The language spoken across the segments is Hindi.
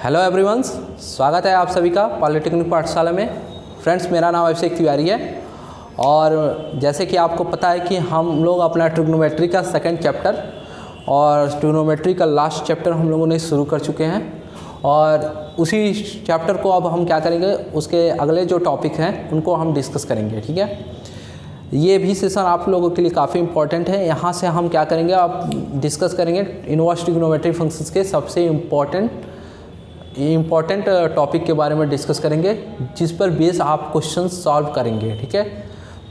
हेलो एवरीवन, स्वागत है आप सभी का पॉलिटेक्निक पाठशाला में। फ्रेंड्स, मेरा नाम अभिषेक तिवारी है और जैसे कि आपको पता है कि हम लोग अपना ट्रिग्नोमेट्री का सेकंड चैप्टर और ट्रिग्नोमेट्री का लास्ट चैप्टर हम लोगों ने शुरू कर चुके हैं और उसी चैप्टर को अब हम क्या करेंगे, उसके अगले जो टॉपिक हैं उनको हम डिस्कस करेंगे। ठीक है, ये भी सेशन आप लोगों के लिए काफ़ी इंपॉर्टेंट है। यहाँ से हम क्या करेंगे, आप डिस्कस करेंगे इनवर्स ट्रिग्नोमेट्री फंक्शंस के सबसे इम्पॉर्टेंट टॉपिक के बारे में डिस्कस करेंगे, जिस पर बेस आप क्वेश्चन सॉल्व करेंगे। ठीक है,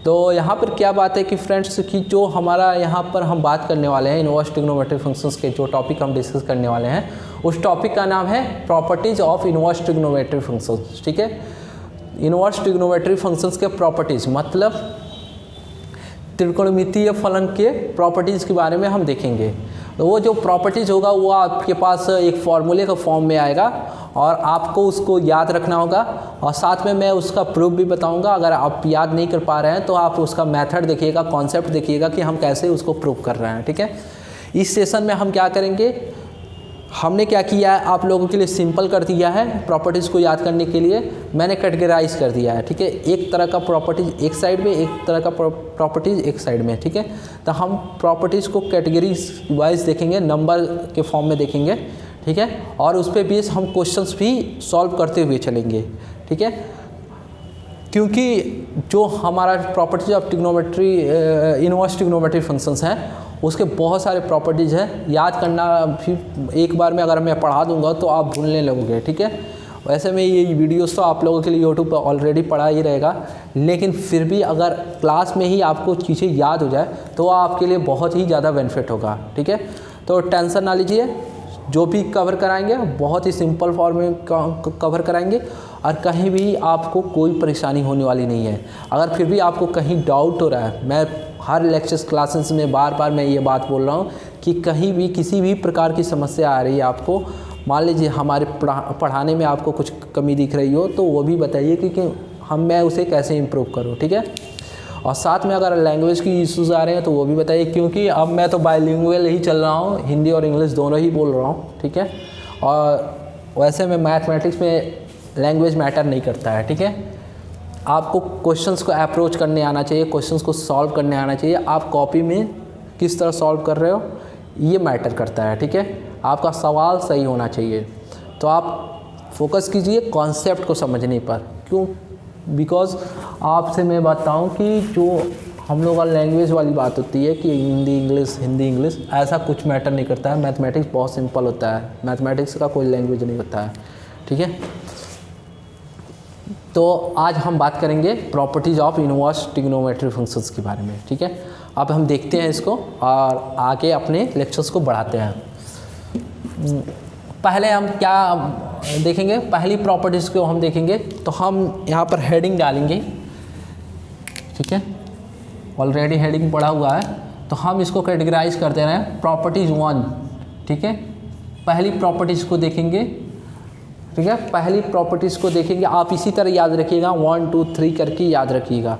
तो यहाँ पर क्या बात है कि फ्रेंड्स कि जो हमारा यहाँ पर हम बात करने वाले हैं इनवर्स ट्रिग्नोमेट्री फंक्शंस के जो टॉपिक हम डिस्कस करने वाले हैं, उस टॉपिक का नाम है properties of inverse trigonometry functions. ठीक है, इनवर्स ट्रिग्नोमेट्री फंक्शंस के प्रॉपर्टीज़ मतलब त्रिकोणमितीय फलन के प्रॉपर्टीज़ के बारे में हम देखेंगे। तो वो जो प्रॉपर्टीज़ होगा वो आपके पास एक फॉर्मूले का फॉर्म में आएगा और आपको उसको याद रखना होगा और साथ में मैं उसका प्रूफ भी बताऊंगा। अगर आप याद नहीं कर पा रहे हैं तो आप उसका मेथड देखिएगा, कॉन्सेप्ट देखिएगा कि हम कैसे उसको प्रूव कर रहे हैं। ठीक है, इस सेशन में हम क्या करेंगे, हमने क्या किया है, आप लोगों के लिए सिंपल कर दिया है। प्रॉपर्टीज़ को याद करने के लिए मैंने कैटेगराइज कर दिया है। ठीक है, एक तरह का प्रॉपर्टीज़ एक साइड में, एक तरह का प्रॉपर्टीज़ एक साइड में। ठीक है, तो हम प्रॉपर्टीज़ को कैटेगरीज वाइज देखेंगे, नंबर के फॉर्म में देखेंगे। ठीक है, और उस पर बेस हम क्वेश्चंस भी सॉल्व करते हुए चलेंगे। ठीक है, क्योंकि जो हमारा properties of trigonometry inverse trigonometry functions हैं उसके बहुत सारे प्रॉपर्टीज़ हैं, याद करना भी एक बार में अगर मैं पढ़ा दूंगा तो आप भूलने लगोगे। ठीक है, वैसे में ये वीडियोस तो आप लोगों के लिए यूट्यूब पर ऑलरेडी पढ़ा ही रहेगा, लेकिन फिर भी अगर क्लास में ही आपको चीज़ें याद हो जाए तो आपके लिए बहुत ही ज़्यादा बेनिफिट होगा। ठीक है, तो टेंशन ना लीजिए, जो भी कवर कराएंगे बहुत ही सिंपल फॉर्म में कवर कराएंगे और कहीं भी आपको कोई परेशानी होने वाली नहीं है। अगर फिर भी आपको कहीं डाउट हो रहा है, मैं हर लेक्चर्स क्लासेस में बार बार मैं ये बात बोल रहा हूँ कि कहीं भी किसी भी प्रकार की समस्या आ रही है आपको, मान लीजिए हमारे पढ़ाने में आपको कुछ कमी दिख रही हो तो वो भी बताइए कि मैं उसे कैसे इम्प्रूव करूँ। ठीक है, और साथ में अगर लैंग्वेज की इश्यूज़ आ रहे हैं तो वो भी बताइए, क्योंकि अब मैं तो बाइलिंगुअल ही चल रहा हूँ, हिंदी और इंग्लिश दोनों ही बोल रहा हूँ। ठीक है, और वैसे में मैथमेटिक्स में लैंग्वेज मैटर नहीं करता है। ठीक है, आपको क्वेश्चंस को अप्रोच करने आना चाहिए, क्वेश्चंस को सॉल्व करने आना चाहिए। आप कॉपी में किस तरह सॉल्व कर रहे हो ये मैटर करता है। ठीक है, आपका सवाल सही होना चाहिए। तो आप फोकस कीजिए कॉन्सेप्ट को समझने पर। क्यों? बिकॉज आपसे मैं बताऊं कि जो हम लोग का लैंग्वेज वाली बात होती है कि हिंदी इंग्लिश, ऐसा कुछ मैटर नहीं करता है। मैथमेटिक्स बहुत सिंपल होता है, मैथमेटिक्स का कोई लैंग्वेज नहीं होता है। ठीक है, तो आज हम बात करेंगे properties of inverse trigonometry functions के बारे में। ठीक है, अब हम देखते हैं इसको और आगे अपने लेक्चर्स को बढ़ाते हैं। पहले हम क्या देखेंगे, पहली प्रॉपर्टीज़ को हम देखेंगे तो हम यहाँ पर हेडिंग डालेंगे। ठीक है, ऑलरेडी हेडिंग पड़ा हुआ है तो हम इसको कैटेगराइज कर दे रहे हैं प्रॉपर्टीज़ 1। ठीक है, पहली प्रॉपर्टीज़ को देखेंगे। ठीक है, पहली प्रॉपर्टीज़ को देखेंगे, आप इसी तरह याद रखिएगा, 1 2 3 करके याद रखिएगा।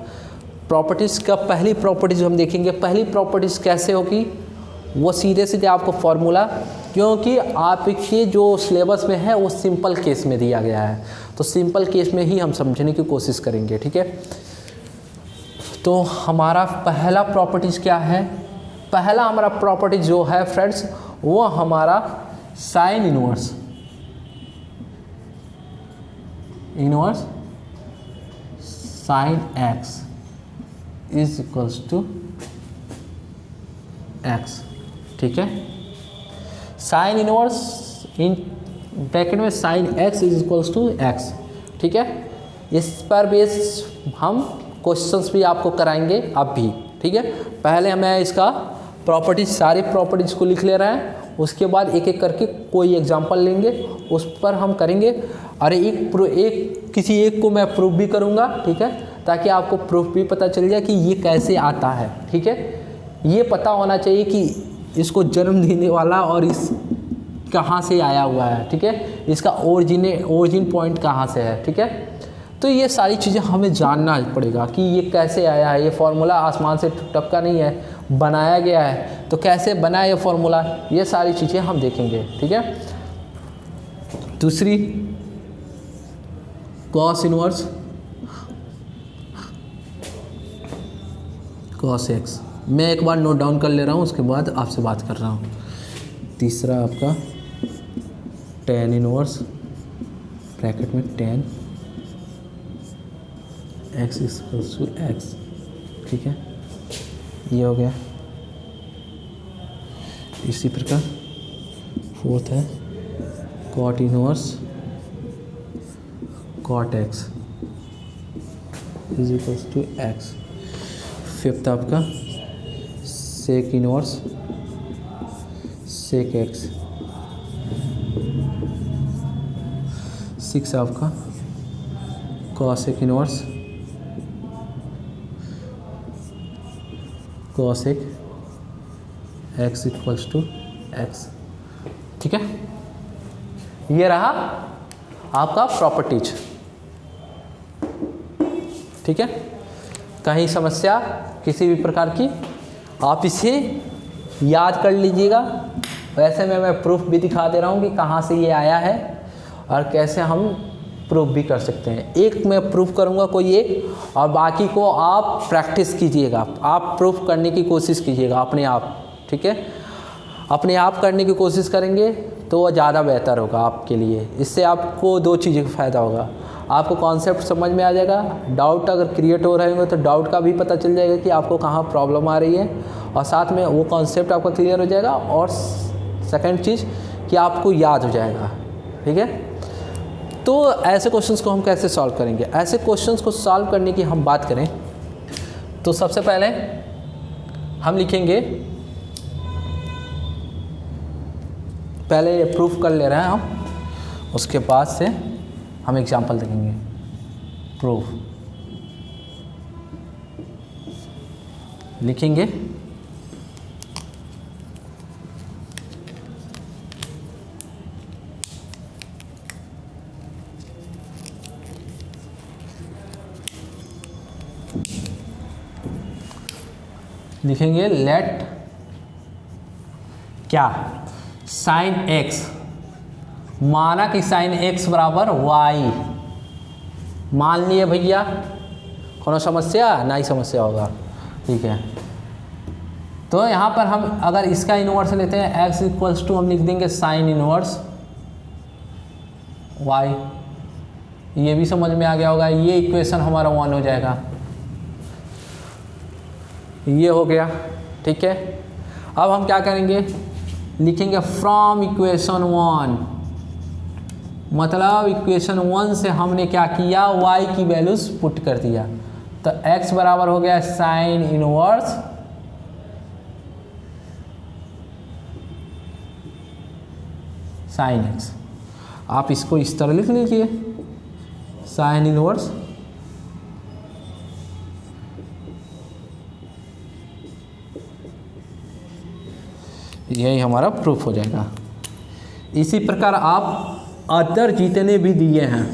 प्रॉपर्टीज़ का पहली प्रॉपर्टीज़ हम देखेंगे। पहली प्रॉपर्टीज़ कैसे होगी, वो सीधे सीधे आपको फॉर्मूला, क्योंकि आपके जो सिलेबस में है वो सिंपल केस में दिया गया है, तो सिंपल केस में ही हम समझने की कोशिश करेंगे। ठीक है, तो हमारा पहला प्रॉपर्टीज़ क्या है, पहला हमारा प्रॉपर्टीज जो है फ्रेंड्स वो हमारा sine inverse sine x is equals to x. ठीक है, साइन इनवर्स इन ब्रैकेट में sine x is equals to x. ठीक है, इस पर बेस हम क्वेश्चंस भी आपको कराएंगे अब भी। ठीक है, पहले मैं इसका प्रॉपर्टीज, सारे प्रॉपर्टीज़ को लिख ले रहे हैं, उसके बाद एक एक करके कोई एग्जांपल लेंगे, उस पर हम करेंगे। अरे किसी एक को मैं प्रूफ भी करूँगा। ठीक है, ताकि आपको प्रूफ भी पता चल जाए कि ये कैसे आता है। ठीक है, ये पता होना चाहिए कि इसको जन्म देने वाला और इस कहाँ से आया हुआ है। ठीक है, इसका ओरिजिन पॉइंट कहाँ से है। ठीक है, तो ये सारी चीज़ें हमें जानना पड़ेगा कि ये कैसे आया है। ये फार्मूला आसमान से टपका नहीं है, बनाया गया है, तो कैसे बना ये फार्मूला, ये सारी चीज़ें हम देखेंगे। ठीक है, दूसरी कॉस इनवर्स कॉस एक्स। मैं एक बार नोट डाउन कर ले रहा हूँ, उसके बाद आपसे बात कर रहा हूँ। तीसरा आपका टेन इनवर्स ब्रैकेट में tan x equals to x, ठीक है, ये हो गया। इसी प्रकार फोर्थ है cot inverse cot x is equals to x. Fifth आपका sec inverse sec x. Six आपका cosec inverse cosec x equals to x, ठीक है। ये रहा आपका प्रॉपर्टीज, ठीक है। कहीं समस्या किसी भी प्रकार की आप इसे याद कर लीजिएगा। वैसे में मैं प्रूफ भी दिखा दे रहा हूँ कि कहाँ से ये आया है और कैसे हम प्रूफ भी कर सकते हैं। एक मैं प्रूफ करूँगा कोई एक, और बाकी को आप प्रैक्टिस कीजिएगा। आप प्रूफ करने की कोशिश कीजिएगा अपने आप, ठीक है। अपने आप करने की कोशिश करेंगे तो वह ज़्यादा बेहतर होगा आपके लिए। इससे आपको दो चीज़ों का फ़ायदा होगा। आपको कॉन्सेप्ट समझ में आ जाएगा, डाउट अगर क्रिएट हो रहे होंगे तो डाउट का भी पता चल जाएगा कि आपको कहाँ प्रॉब्लम आ रही है, और साथ में वो कॉन्सेप्ट आपका क्लियर हो जाएगा। और सेकंड चीज़ कि आपको याद हो जाएगा, ठीक है। तो ऐसे क्वेश्चंस को हम कैसे सॉल्व करेंगे? ऐसे क्वेश्चंस को सॉल्व करने की हम बात करें तो सबसे पहले हम लिखेंगे, पहले ये प्रूफ कर ले रहे हैं हम, उसके बाद से हम एग्जाम्पल देखेंगे। प्रूफ लिखेंगे, लेट क्या साइन एक्स, माना कि साइन एक्स बराबर वाई मान लिए भैया। कोनो समस्या? नहीं समस्या होगा, ठीक है। तो यहाँ पर हम अगर इसका इन्वर्स लेते हैं x इक्वल्स टू हम लिख देंगे साइन इन्वर्स y। ये भी समझ में आ गया होगा। ये इक्वेशन हमारा 1 हो जाएगा, ये हो गया, ठीक है। अब हम क्या करेंगे, लिखेंगे फ्रॉम इक्वेशन 1, मतलब इक्वेशन 1 से हमने क्या किया, y की वैल्यूज पुट कर दिया। तो x बराबर हो गया साइन इनवर्स साइन x। आप इसको इस तरह लिख लीजिए, साइन इनवर्स यही हमारा प्रूफ हो जाएगा। इसी प्रकार आप अदर जितने भी दिए हैं,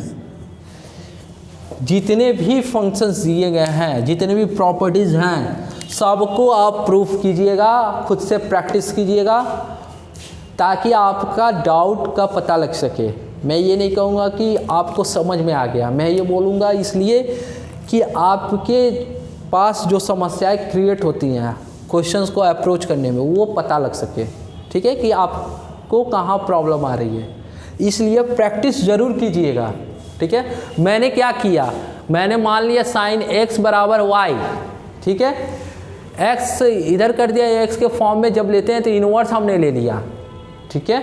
जितने भी फंक्शंस दिए गए हैं, जितने भी प्रॉपर्टीज़ हैं, सबको आप प्रूफ कीजिएगा, खुद से प्रैक्टिस कीजिएगा, ताकि आपका डाउट का पता लग सके। मैं ये नहीं कहूँगा कि आपको समझ में आ गया, मैं ये बोलूँगा इसलिए कि आपके पास जो समस्याएं क्रिएट होती हैं क्वेश्चंस को अप्रोच करने में, वो पता लग सके, ठीक है, कि आपको कहाँ प्रॉब्लम आ रही है। इसलिए प्रैक्टिस ज़रूर कीजिएगा, ठीक है। मैंने क्या किया, मैंने मान लिया साइन x बराबर y, ठीक है। x इधर कर दिया, x के फॉर्म में जब लेते हैं तो इन्वर्स हमने ले लिया, ठीक है।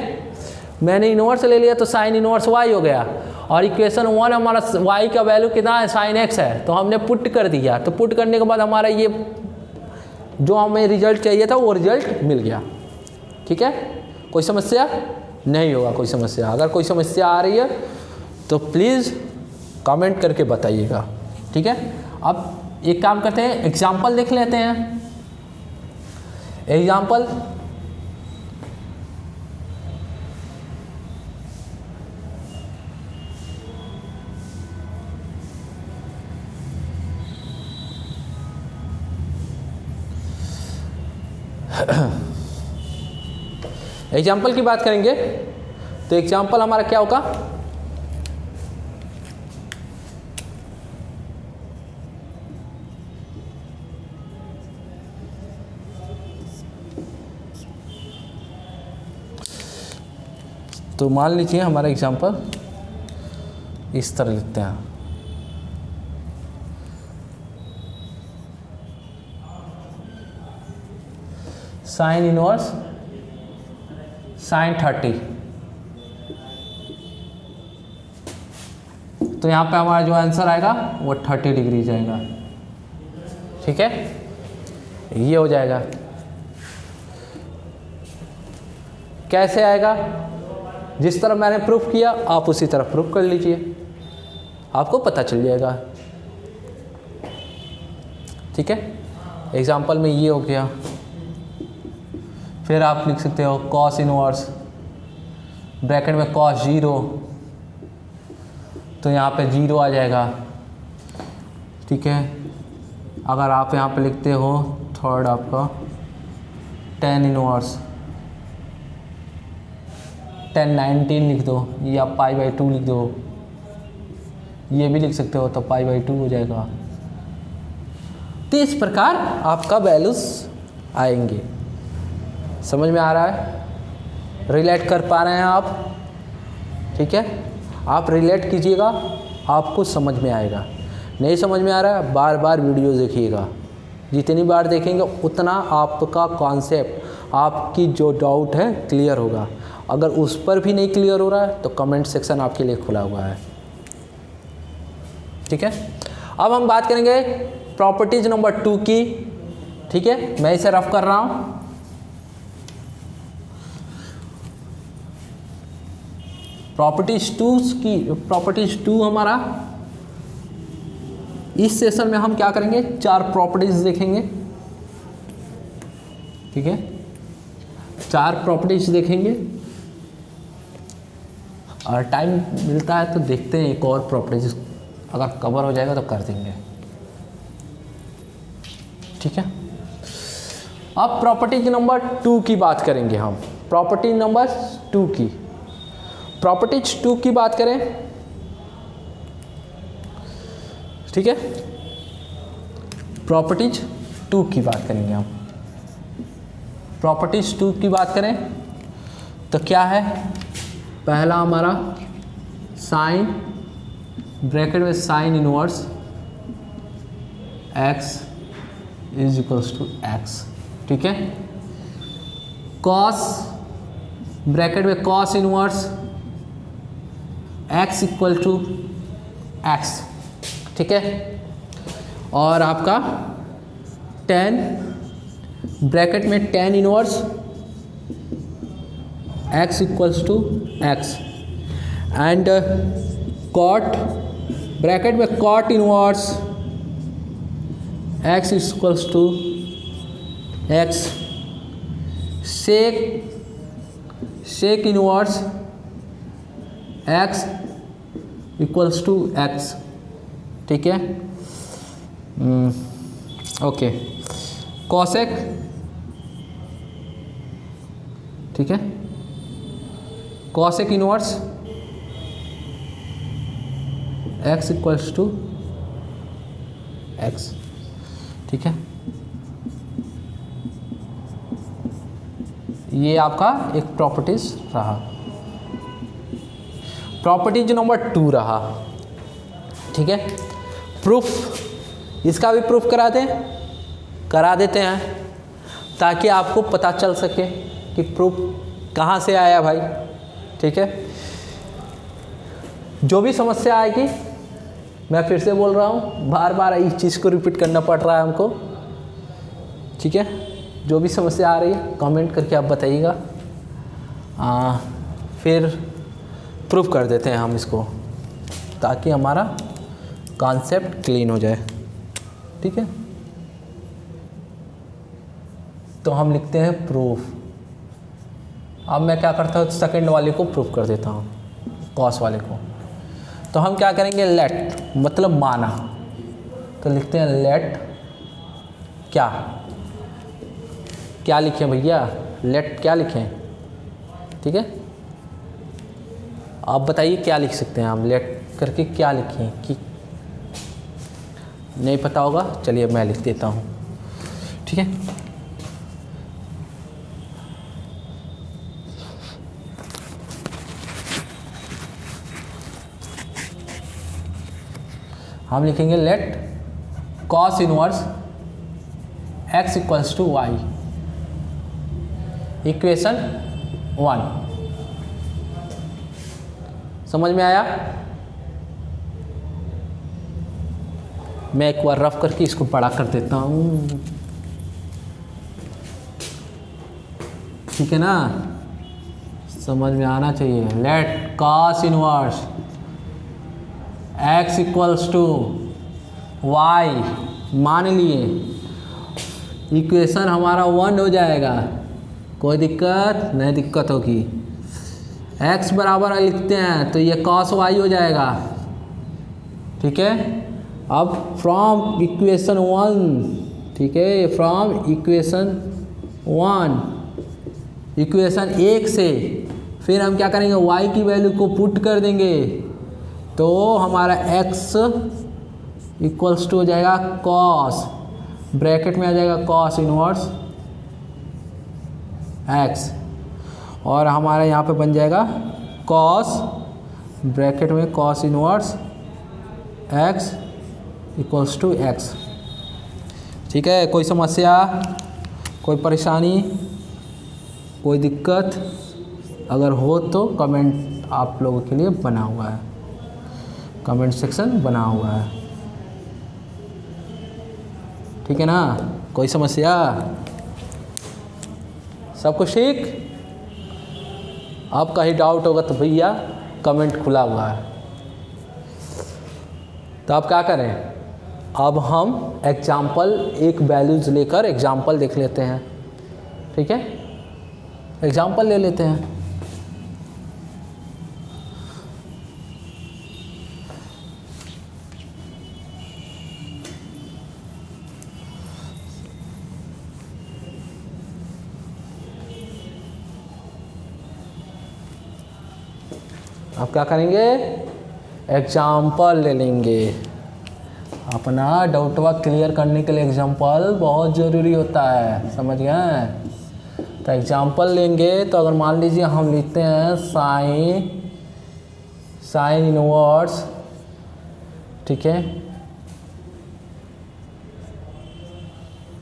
मैंने इन्वर्स ले लिया तो साइन इन्वर्स y हो गया, और इक्वेशन 1 हमारा y का वैल्यू कितना है, साइन x है, तो हमने पुट कर दिया। तो पुट करने के बाद हमारा ये जो हमें रिजल्ट चाहिए था वो रिजल्ट मिल गया, ठीक है। कोई समस्या नहीं होगा, कोई समस्या। अगर कोई समस्या आ रही है तो प्लीज़ कमेंट करके बताइएगा, ठीक है। अब एक काम करते हैं, एग्जाम्पल देख लेते हैं। एग्जाम्पल एग्जाम्पल की बात करेंगे तो एग्जाम्पल हमारा क्या होगा, तो मान लीजिए हमारा एग्जांपल इस तरह लिखते हैं, साइन इनवर्स साइन 30, तो यहाँ पे हमारा जो आंसर आएगा वो 30 डिग्री जाएगा। ठीक है, ये हो जाएगा। कैसे आएगा? जिस तरह मैंने प्रूफ किया आप उसी तरह प्रूफ कर लीजिए, आपको पता चल जाएगा। ठीक है, एग्जाम्पल में ये हो गया। फिर आप लिख सकते हो कॉस इनवर्स ब्रैकेट में कॉस 0, तो यहाँ पे 0 आ जाएगा। ठीक है, अगर आप यहाँ पे लिखते हो थर्ड आपका tan इनवर्स 10 19 लिख दो, या π/2 लिख दो, ये भी लिख सकते हो, तो π/2 हो जाएगा। तो इस प्रकार आपका वैल्यूज आएंगे। समझ में आ रहा है? रिलेट कर पा रहे हैं आप? ठीक है, आप रिलेट कीजिएगा, आपको समझ में आएगा। नहीं समझ में आ रहा है, बार बार वीडियो देखिएगा, जितनी बार देखेंगे उतना आपका कॉन्सेप्ट, आपकी जो डाउट है क्लियर होगा। अगर उस पर भी नहीं क्लियर हो रहा है तो कमेंट सेक्शन आपके लिए खुला हुआ है। ठीक है, अब हम बात करेंगे प्रॉपर्टीज नंबर 2 की। ठीक है, मैं इसे रफ कर रहा हूँ। प्रॉपर्टीज 2 हमारा इस सेशन में हम क्या करेंगे, 4 प्रॉपर्टीज देखेंगे। ठीक है, 4 प्रॉपर्टीज देखेंगे, और टाइम मिलता है तो देखते हैं एक और प्रॉपर्टीज अगर कवर हो जाएगा तो कर देंगे। ठीक है, अब प्रॉपर्टी नंबर 2 की बात करेंगे हम। प्रॉपर्टी नंबर 2 की, प्रॉपर्टीज 2 की बात करें। ठीक है, प्रॉपर्टीज 2 की बात करेंगे हम। प्रॉपर्टीज 2 की बात करें तो क्या है? पहला हमारा साइन ब्रैकेट में sine inverse x is equals to x। ठीक है, कॉस ब्रैकेट में cos inverse x equal to x। ठीक है, और आपका tan ब्रैकेट में tan inverse x equals to x, and cot bracket में cot inverse x equals to x, sec inverse x equals to x। ठीक है, ओके, कॉसेक, ठीक है, cosec inverse x equals to x। ठीक है, ये आपका एक प्रॉपर्टीज रहा। प्रॉपर्टीज नंबर 2 रहा। ठीक है, प्रूफ, इसका भी प्रूफ करा देते हैं ताकि आपको पता चल सके कि प्रूफ कहाँ से आया भाई। ठीक है, जो भी समस्या आएगी, मैं फिर से बोल रहा हूँ, बार बार इस चीज़ को रिपीट करना पड़ रहा है हमको। ठीक है, जो भी समस्या आ रही है कमेंट करके आप बताइएगा, फिर प्रूफ कर देते हैं हम इसको, ताकि हमारा कॉन्सेप्ट क्लीन हो जाए। ठीक है, तो हम लिखते हैं प्रूफ। अब मैं क्या करता हूँ, सेकंड वाले को प्रूफ कर देता हूँ, कॉस वाले को। तो हम क्या करेंगे, लेट मतलब माना, तो लिखते हैं लेट क्या लिखें भैया, लेट क्या लिखें? ठीक है, आप बताइए क्या लिख सकते हैं हम, लेट करके क्या लिखें? कि नहीं पता होगा, चलिए मैं लिख देता हूँ। ठीक है, हम लिखेंगे let cos inverse x equals to y, equation 1। समझ में आया? मैं एक बार रफ करके इसको बड़ा कर देता हूँ, ठीक है ना? समझ में आना चाहिए। Let cos inverse x equals to y मान लिए, इक्वेशन हमारा 1 हो जाएगा। कोई दिक्कत नहीं? दिक्कत होगी। x बराबर लिखते हैं तो ये cos y हो जाएगा, ठीक है। अब फ्रॉम इक्वेशन 1, ठीक है, फ्रॉम इक्वेशन 1, इक्वेशन 1 से फिर हम क्या करेंगे, y की वैल्यू को पुट कर देंगे तो हमारा x इक्वल्स टू हो जाएगा cos, ब्रैकेट में आ जाएगा cos इनवर्स x, और हमारा यहाँ पे बन जाएगा cos, ब्रैकेट में cos inverse x equals to x। ठीक है, कोई समस्या, कोई परेशानी, कोई दिक्कत अगर हो तो कमेंट आप लोगों के लिए बना हुआ है, कमेंट सेक्शन बना हुआ है, ठीक है ना? कोई समस्या? सब कुछ ठीक? आपका ही डाउट होगा तो भैया कमेंट खुला हुआ है। तो आप क्या करें, अब हम एग्जाम्पल एक वैल्यूज लेकर एग्जाम्पल देख लेते हैं, ठीक है? एग्जाम्पल ले लेते हैं। आप क्या करेंगे, एग्जाम्पल ले लेंगे। अपना डाउटवा क्लियर करने के लिए एग्जाम्पल बहुत ज़रूरी होता है, समझ गए? तो एग्जाम्पल लेंगे तो अगर मान लीजिए हम लिखते हैं साइन इनवर्स, ठीक है,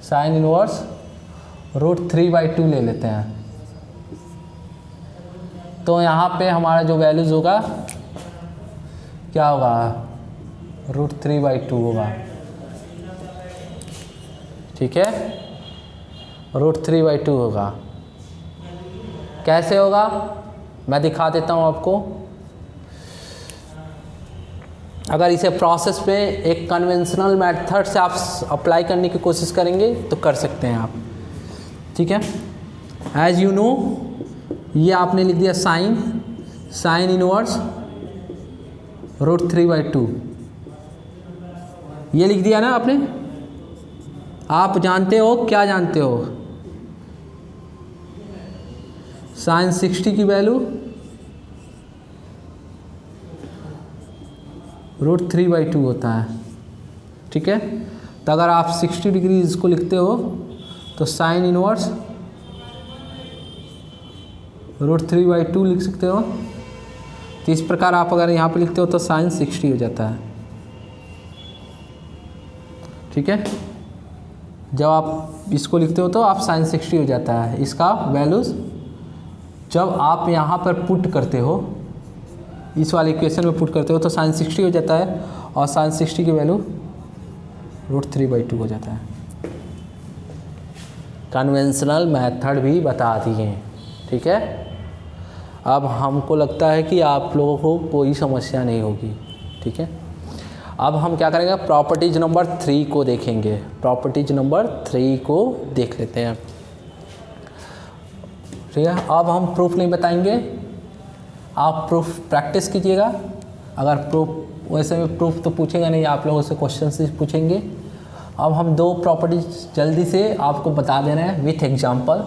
साइन इनवर्स √3/2 ले लेते हैं। तो यहाँ पे हमारा जो वैल्यूज़ होगा क्या होगा, √3/2 होगा, ठीक है, √3/2 होगा। कैसे होगा मैं दिखा देता हूँ आपको। अगर इसे प्रोसेस पे एक कन्वेंशनल मेथड से आप अप्लाई करने की कोशिश करेंगे तो कर सकते हैं आप, ठीक है। एज यू नो, ये आपने लिख दिया साइन इनवर्स √3/2, ये लिख दिया ना आपने। आप जानते हो, क्या जानते हो, साइन 60 की वैल्यू √3/2 होता है, ठीक है। तो अगर आप 60 डिग्री इसको लिखते हो तो साइन इनवर्स √3/2 लिख सकते हो। तो इस प्रकार आप अगर यहाँ पे लिखते हो तो साइन 60 हो जाता है, ठीक है। जब आप इसको लिखते हो तो आप साइन 60 हो जाता है। इसका वैल्यूज़ जब आप यहाँ पर पुट करते हो, इस वाले इक्वेशन में पुट करते हो तो साइन 60 हो जाता है, और साइन 60 की वैल्यू √3/2 हो जाता है। कन्वेंशनल मेथड भी बता दिए, ठीक है। अब हमको लगता है कि आप लोगों को कोई समस्या नहीं होगी, ठीक है। अब हम क्या करेंगे, प्रॉपर्टीज नंबर 3 को देखेंगे। प्रॉपर्टीज नंबर 3 को देख लेते हैं, ठीक है। अब हम प्रूफ नहीं बताएंगे, आप प्रूफ प्रैक्टिस कीजिएगा। अगर प्रूफ वैसे में प्रूफ तो पूछेगा नहीं, आप लोगों से क्वेश्चन से पूछेंगे। अब हम 2 प्रॉपर्टीज जल्दी से आपको बता दे रहे हैं विथ एग्जांपल।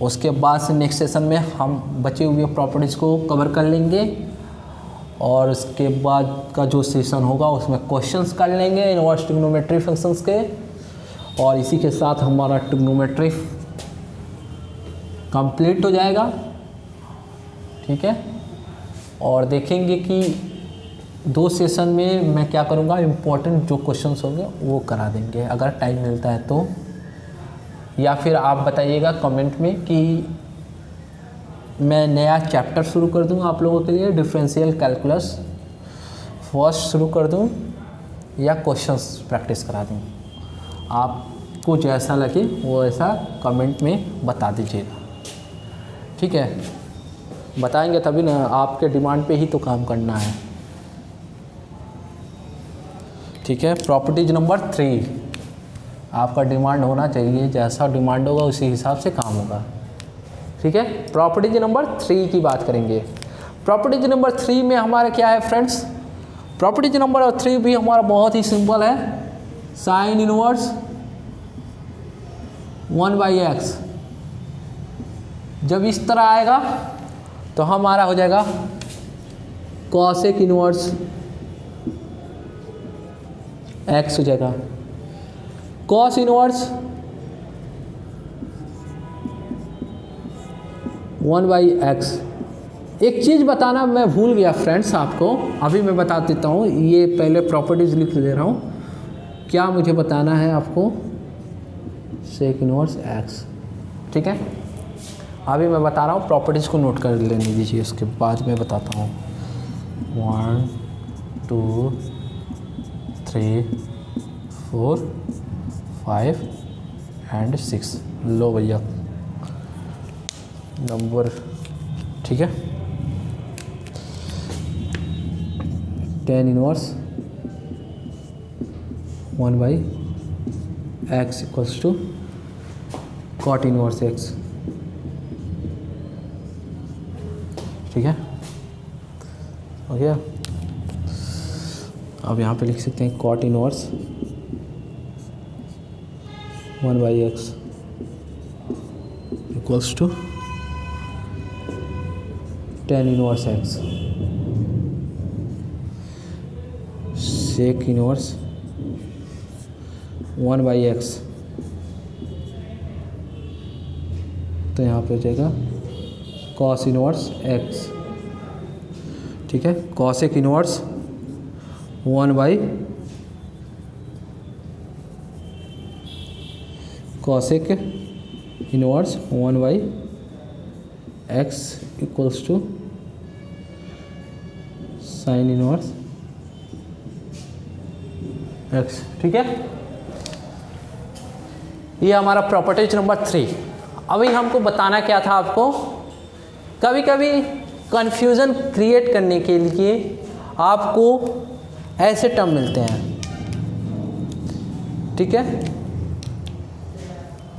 उसके बाद से नेक्स्ट सेशन में हम बचे हुए प्रॉपर्टीज़ को कवर कर लेंगे, और उसके बाद का जो सेशन होगा उसमें क्वेश्चंस कर लेंगे इनवर्स ट्रिग्नोमेट्री फंक्शंस के, और इसी के साथ हमारा ट्रिग्नोमेट्री कंप्लीट हो जाएगा, ठीक है। और देखेंगे कि 2 सेशन में मैं क्या करूँगा, इम्पोर्टेंट जो क्वेश्चंस होंगे वो करा देंगे अगर टाइम मिलता है तो, या फिर आप बताइएगा कमेंट में कि मैं नया चैप्टर शुरू कर दूँ आप लोगों के लिए, डिफरेंशियल कैलकुलस फर्स्ट शुरू कर दूँ या क्वेश्चंस प्रैक्टिस करा दूँ। आपको जैसा लगे वो ऐसा कमेंट में बता दीजिएगा, ठीक है। बताएंगे तभी ना, आपके डिमांड पे ही तो काम करना है, ठीक है। प्रॉपर्टीज नंबर 3, आपका डिमांड होना चाहिए, जैसा डिमांड होगा उसी हिसाब से काम होगा, ठीक है। प्रॉपर्टीज नंबर 3 की बात करेंगे। प्रॉपर्टीज नंबर 3 में हमारा क्या है फ्रेंड्स, प्रॉपर्टीज नंबर 3 भी हमारा बहुत ही सिंपल है, साइन इनवर्स 1/x। जब इस तरह आएगा तो हमारा हो जाएगा कॉसेक इनवर्स x हो जाएगा, कॉस इनवर्स 1/x। एक चीज़ बताना मैं भूल गया फ्रेंड्स आपको, अभी मैं बता देता हूँ, ये पहले प्रॉपर्टीज लिख दे रहा हूँ। क्या मुझे बताना है आपको, सेक इनवर्स x, ठीक है। अभी मैं बता रहा हूँ, प्रॉपर्टीज़ को नोट कर लेने दीजिए, उसके बाद मैं बताता हूँ। 1 2 3 4 5 एंड 6। लो भैया नंबर, ठीक है। tan inverse 1/x equals to cot inverse x, ठीक है, हो गया। अब यहाँ पे लिख सकते हैं cot inverse 1/x equals to tan inverse x, sec inverse 1/x, तो यहाँ पे हो जाएगा cos इनवर्स x, ठीक है। cosec inverse 1/x equals to sine inverse x, ठीक है। ये हमारा प्रॉपर्टीज नंबर 3। अभी हमको बताना क्या था आपको, कभी कभी कन्फ्यूज़न क्रिएट करने के लिए आपको ऐसे टर्म मिलते हैं, ठीक है।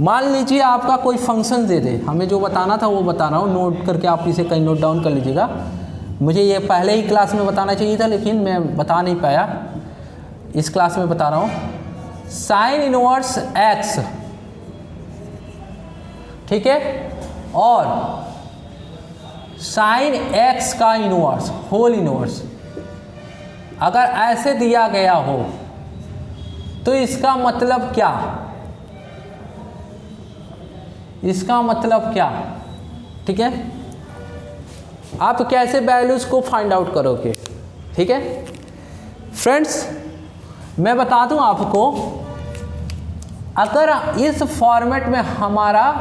मान लीजिए आपका कोई फंक्शन दे दे, हमें जो बताना था वो बता रहा हूँ, नोट करके आप इसे कहीं नोट डाउन कर लीजिएगा। मुझे ये पहले ही क्लास में बताना चाहिए था लेकिन मैं बता नहीं पाया, इस क्लास में बता रहा हूँ। साइन इनवर्स x, ठीक है, और साइन x का इनवर्स होल इनवर्स अगर ऐसे दिया गया हो तो इसका मतलब क्या, इसका मतलब क्या, ठीक है। आप कैसे वैल्यूज को फाइंड आउट करोगे, ठीक है फ्रेंड्स। मैं बता दूं आपको, अगर इस फॉर्मेट में हमारा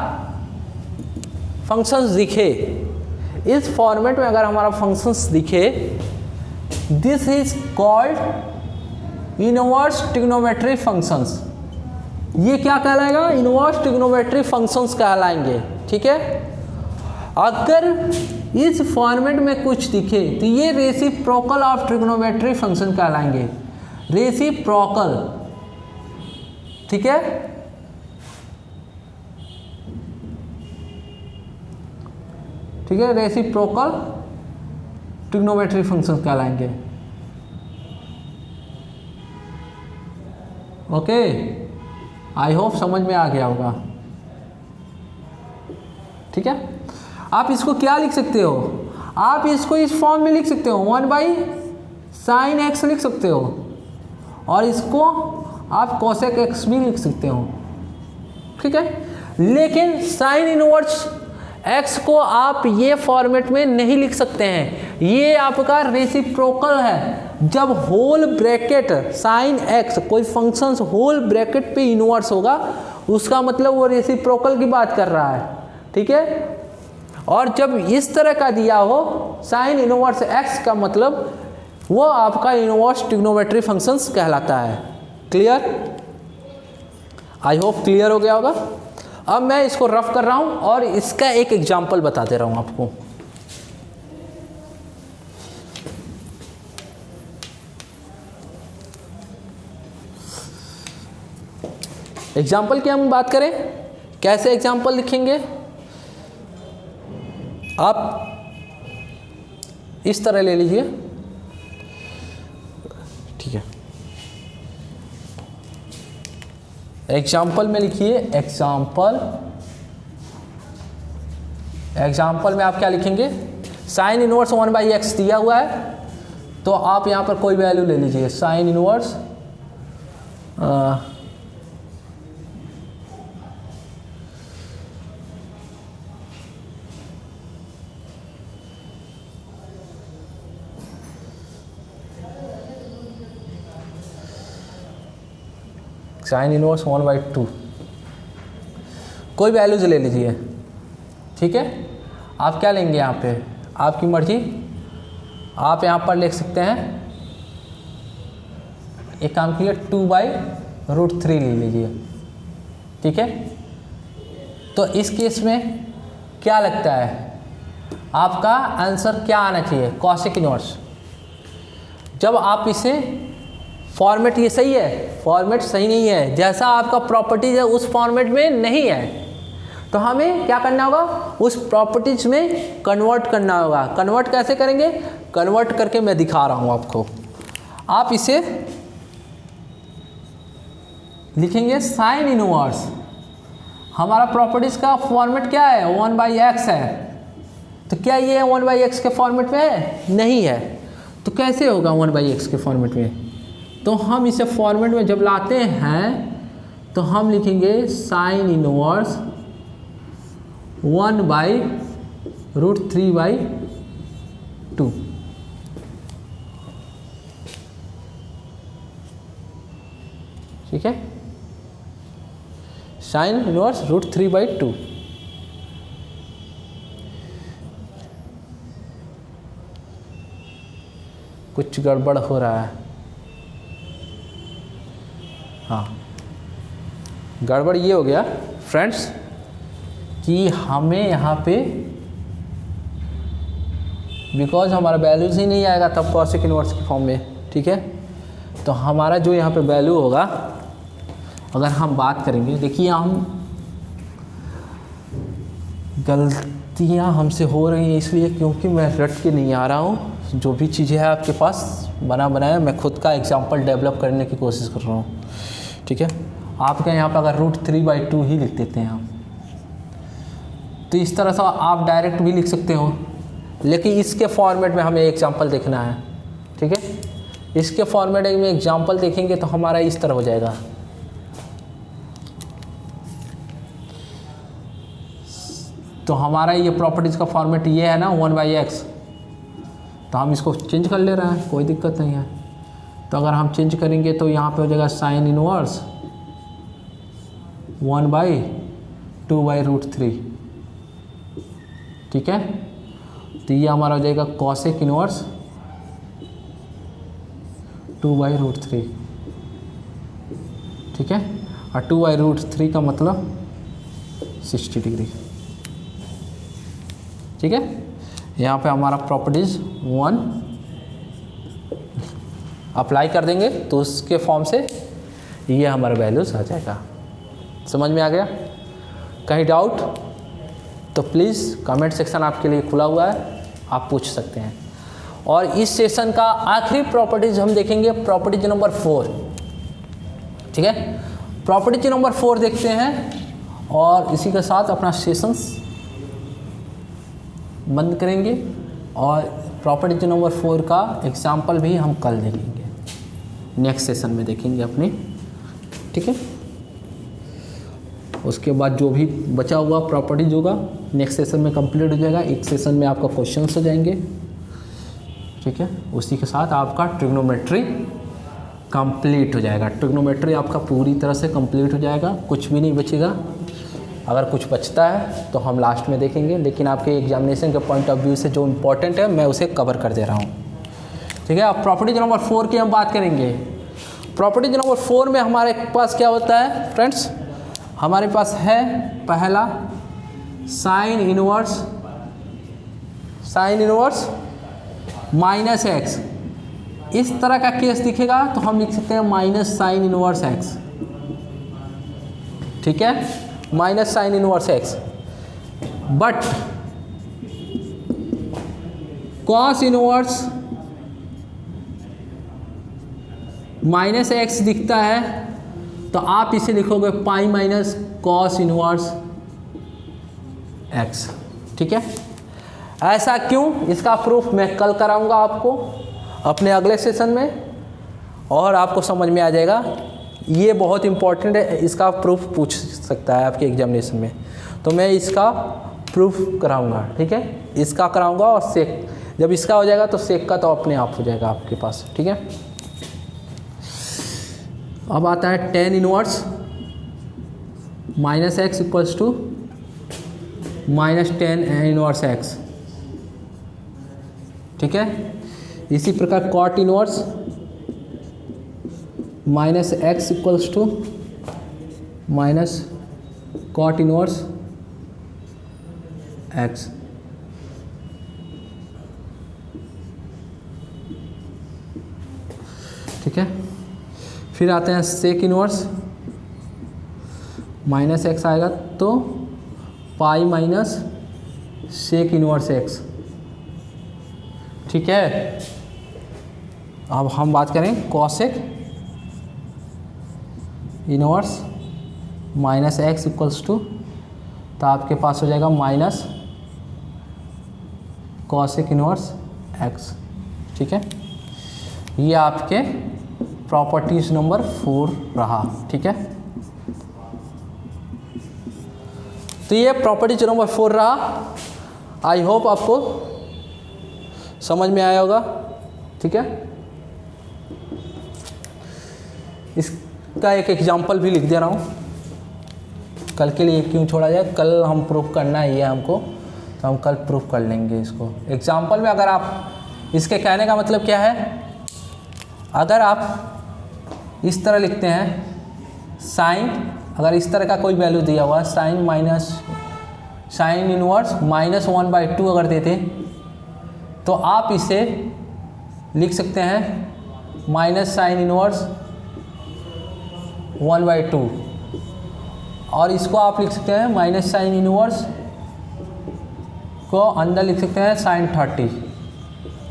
फंक्शंस दिखे, इस फॉर्मेट में अगर हमारा फंक्शंस दिखे, this is called inverse trigonometry functions. ये क्या कहलाएगा, इनवर्स ट्रिग्नोमेट्री फंक्शंस कहलाएंगे, ठीक है। अगर इस फॉर्मेट में कुछ दिखे तो ये रेसिप्रोकल ऑफ ट्रिग्नोमेट्री फंक्शन कहलाएंगे, रेसिप्रोकल, ठीक है। ठीक है, रेसिप्रोकल ट्रिग्नोमेट्री फंक्शन कहलाएंगे, ओके। आई होप समझ में आ गया होगा, ठीक है। आप इसको क्या लिख सकते हो, आप इसको इस फॉर्म में लिख सकते हो, 1/sin x लिख सकते हो, और इसको आप cosec x भी लिख सकते हो, ठीक है। लेकिन साइन इनवर्स x को आप ये फॉर्मेट में नहीं लिख सकते हैं, ये आपका रेसिप्रोकल है। जब होल ब्रैकेट साइन x कोई फंक्शन होल ब्रैकेट पे इनवर्स होगा, उसका मतलब वो रेसिप्रोकल की बात कर रहा है, ठीक है। और जब इस तरह का दिया हो साइन इनवर्स x का मतलब वो आपका इनवर्स ट्रिग्नोमेट्री फंक्शंस कहलाता है। क्लियर? आई होप क्लियर हो गया होगा। अब मैं इसको रफ कर रहा हूं और इसका एक एग्जांपल बता दे रहा हूं आपको। एग्जाम्पल की हम बात करें, कैसे एग्जाम्पल लिखेंगे, आप इस तरह ले लीजिए, ठीक है। एग्जाम्पल में लिखिए एग्जाम्पल में आप क्या लिखेंगे, साइन इनवर्स 1/x दिया हुआ है, तो आप यहाँ पर कोई वैल्यू ले लीजिए, साइन इनवर्स साइन इनवर्स 1/2 कोई वैल्यूज ले लीजिए, ठीक है। आप क्या लेंगे यहाँ पे, आपकी मर्जी। आप यहाँ पर लिख सकते हैं, एक काम कीजिए 2/√3 ले लीजिए, ठीक है। तो इस केस में क्या लगता है, आपका आंसर क्या आना चाहिए, कॉसेक इनवर्स। जब आप इसे फॉर्मेट, ये सही है, फॉर्मेट सही नहीं है, जैसा आपका प्रॉपर्टीज है उस फॉर्मेट में नहीं है, तो हमें क्या करना होगा, उस प्रॉपर्टीज में कन्वर्ट करना होगा। कन्वर्ट कैसे करेंगे, कन्वर्ट करके मैं दिखा रहा हूँ आपको। आप इसे लिखेंगे साइन इनवर्स, हमारा प्रॉपर्टीज का फॉर्मेट क्या है, 1/x है, तो क्या ये 1/x के फॉर्मेट में है, नहीं है, तो कैसे होगा 1/x के फॉर्मेट में। तो हम इसे फॉर्मेट में जब लाते हैं तो हम लिखेंगे साइन इनवर्स 1/√3/2, ठीक है, साइन इनवर्स √3/2। कुछ गड़बड़ हो रहा है, हाँ, गड़बड़ ये हो गया फ्रेंड्स कि हमें यहाँ पे बिकॉज हमारा वैल्यूज ही नहीं आएगा तब कॉसेक इनवर्स की फॉर्म में, ठीक है। तो हमारा जो यहाँ पे वैल्यू होगा, अगर हम बात करेंगे, देखिए हम गलतियाँ हमसे हो रही हैं इसलिए क्योंकि मैं रट के नहीं आ रहा हूँ, जो भी चीज़ें हैं आपके पास बना बनाया, मैं खुद का एग्जांपल डेवलप करने की कोशिश कर रहा हूँ, ठीक है। आपके यहाँ पे अगर √3/2 ही लिख देते हैं हम, तो इस तरह से आप डायरेक्ट भी लिख सकते हो, लेकिन इसके फॉर्मेट में हमें एग्जांपल देखना है, ठीक है। इसके फॉर्मेट में एग्जांपल देखेंगे तो हमारा इस तरह हो जाएगा, तो हमारा ये प्रॉपर्टीज़ का फॉर्मेट ये है ना 1/x, तो हम इसको चेंज कर ले रहे हैं, कोई दिक्कत नहीं है। तो अगर हम चेंज करेंगे तो यहाँ पे हो जाएगा साइन इनवर्स 1/2/√3, ठीक है। तो ये हमारा हो जाएगा कॉसेक इनवर्स 2/√3, ठीक है। और 2/√3 का मतलब 60 डिग्री, ठीक है। यहाँ पे हमारा प्रॉपर्टीज 1 अप्लाई कर देंगे तो उसके फॉर्म से ये हमारा वैल्यूज आ जाएगा। समझ में आ गया? कहीं डाउट तो प्लीज़ कमेंट सेक्शन आपके लिए खुला हुआ है, आप पूछ सकते हैं। और इस सेशन का आखिरी प्रॉपर्टीज हम देखेंगे, प्रॉपर्टीज नंबर 4, ठीक है। प्रॉपर्टीज नंबर 4 देखते हैं और इसी के साथ अपना सेशंस बंद करेंगे, और प्रॉपर्टीज नंबर 4 का एग्जाम्पल भी हम कल देखेंगे, नेक्स्ट सेशन में देखेंगे अपने, ठीक है। उसके बाद जो भी बचा हुआ प्रॉपर्टीज होगा नेक्स्ट सेशन में कंप्लीट हो जाएगा। एक सेशन में आपका क्वेश्चंस हो जाएंगे, ठीक है। उसी के साथ आपका ट्रिग्नोमेट्री कंप्लीट हो जाएगा। ट्रिग्नोमेट्री आपका पूरी तरह से कंप्लीट हो जाएगा, कुछ भी नहीं बचेगा। अगर कुछ बचता है तो हम लास्ट में देखेंगे, लेकिन आपके एग्जामिनेशन के पॉइंट ऑफ व्यू से जो इम्पोर्टेंट है मैं उसे कवर कर दे रहा हूँ, ठीक है। अब प्रॉपर्टी नंबर 4 की हम बात करेंगे। प्रॉपर्टी नंबर 4 में हमारे पास क्या होता है फ्रेंड्स, हमारे पास है पहला साइन इनवर्स माइनस एक्स। इस तरह का केस दिखेगा तो हम लिख सकते हैं माइनस साइन इनवर्स एक्स, ठीक है, minus sine inverse x. But cos inverse minus x दिखता है तो आप इसे लिखोगे pi minus cos inverse x, ठीक है। ऐसा क्यों, इसका प्रूफ मैं कल कराऊंगा आपको अपने अगले सेशन में, और आपको समझ में आ जाएगा। ये बहुत इंपॉर्टेंट है, इसका प्रूफ पूछ सकता है आपके एग्जामिनेशन में, तो मैं इसका प्रूफ कराऊंगा, ठीक है। इसका कराऊंगा और सेक, जब इसका हो जाएगा तो सेक का तो अपने आप हो जाएगा आपके पास, ठीक है। अब आता है tan inverse minus x equals to minus tan inverse x, ठीक है। इसी प्रकार cot inverse minus x equals to minus cot inverse x, ठीक है। फिर आते हैं सेक इनवर्स माइनस एक्स आएगा तो pi minus sec inverse x, ठीक है। अब हम बात करें cosec inverse minus x equals to, तो आपके पास हो जाएगा माइनस कॉसेक इनवर्स एक्स, ठीक है। ये आपके प्रॉपर्टीज नंबर 4 रहा, ठीक है। तो ये प्रॉपर्टीज नंबर 4 रहा। आई होप आपको समझ में आया होगा, ठीक है। इसका एक एग्जांपल भी लिख दे रहा हूँ, कल के लिए क्यों छोड़ा जाए, कल हम प्रूफ करना ही है हमको, तो हम कल प्रूफ कर लेंगे इसको। एग्जांपल में अगर आप, इसके कहने का मतलब क्या है, अगर आप इस तरह लिखते हैं साइन, अगर इस तरह का कोई वैल्यू दिया हुआ है sine minus sine inverse minus 1/2 अगर देते तो आप इसे लिख सकते हैं माइनस साइन इनवर्स 1/2, और इसको आप लिख सकते हैं माइनस साइन इनवर्स को अंदर लिख सकते हैं साइन 30।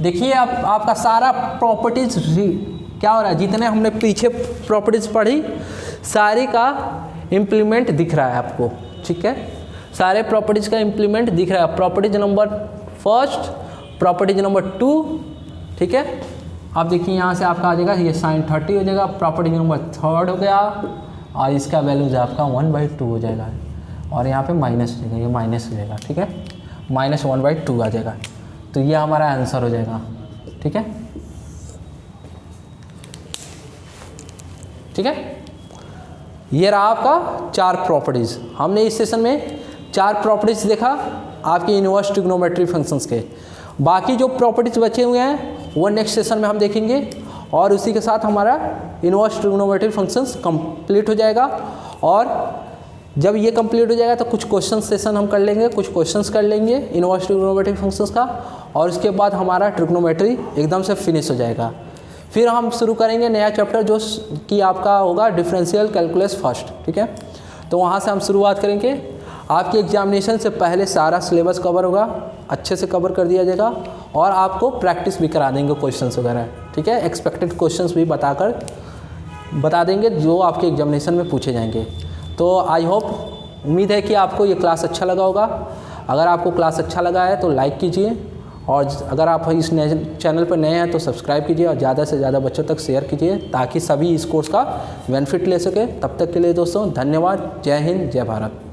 देखिए आपका सारा प्रॉपर्टीज क्या हो रहा है, जितने हमने पीछे प्रॉपर्टीज पढ़ी सारी का इम्प्लीमेंट दिख रहा है आपको, ठीक है। सारे प्रॉपर्टीज का इम्प्लीमेंट दिख रहा है, प्रॉपर्टीज नंबर 1, प्रॉपर्टीज नंबर 2, ठीक है। अब देखिए यहाँ से आपका आ जाएगा ये साइन 30 हो जाएगा, प्रॉपर्टी नंबर 3 हो गया, और इसका वैल्यू जो आपका 1/2 हो जाएगा, और यहाँ पे माइनस हो जाएगा, ये माइनस हो जाएगा, ठीक है, माइनस 1/2 आ जाएगा। तो ये हमारा आंसर हो जाएगा, ठीक है, ठीक है। ये रहा आपका 4 प्रॉपर्टीज़। हमने इस सेशन में 4 प्रॉपर्टीज़ देखा आपकी इनवर्स ट्रिग्नोमेट्री फंक्शंस के। बाकी जो प्रॉपर्टीज़ बचे हुए हैं वो नेक्स्ट सेशन में हम देखेंगे, और उसी के साथ हमारा इनवर्स ट्रिग्नोमेट्री फंक्शंस कंप्लीट हो जाएगा। और जब ये कंप्लीट हो जाएगा तो कुछ क्वेश्चन सेशन हम कर लेंगे, कुछ क्वेश्चंस कर लेंगे इनवर्स ट्रिग्नोमेट्री फंक्शंस का, और उसके बाद हमारा ट्रिग्नोमेट्री एकदम से फिनिश हो जाएगा। फिर हम शुरू करेंगे नया चैप्टर जो कि आपका होगा डिफरेंशियल कैलकुलस फर्स्ट, ठीक है। तो वहाँ से हम शुरुआत करेंगे। आपके एग्जामिनेशन से पहले सारा सिलेबस कवर होगा, अच्छे से कवर कर दिया जाएगा, और आपको प्रैक्टिस भी करा देंगे क्वेश्चंस वगैरह, ठीक है। एक्सपेक्टेड क्वेश्चंस भी बता देंगे जो आपके एग्जामिनेशन में पूछे जाएंगे। तो आई होप, उम्मीद है कि आपको ये क्लास अच्छा लगा होगा। अगर आपको क्लास अच्छा लगा है तो लाइक कीजिए, और अगर आप इस चैनल पर नए हैं तो सब्सक्राइब कीजिए और ज़्यादा से ज़्यादा बच्चों तक शेयर कीजिए ताकि सभी इस कोर्स का बेनिफिट ले सके। तब तक के लिए दोस्तों धन्यवाद। जय हिंद, जय भारत।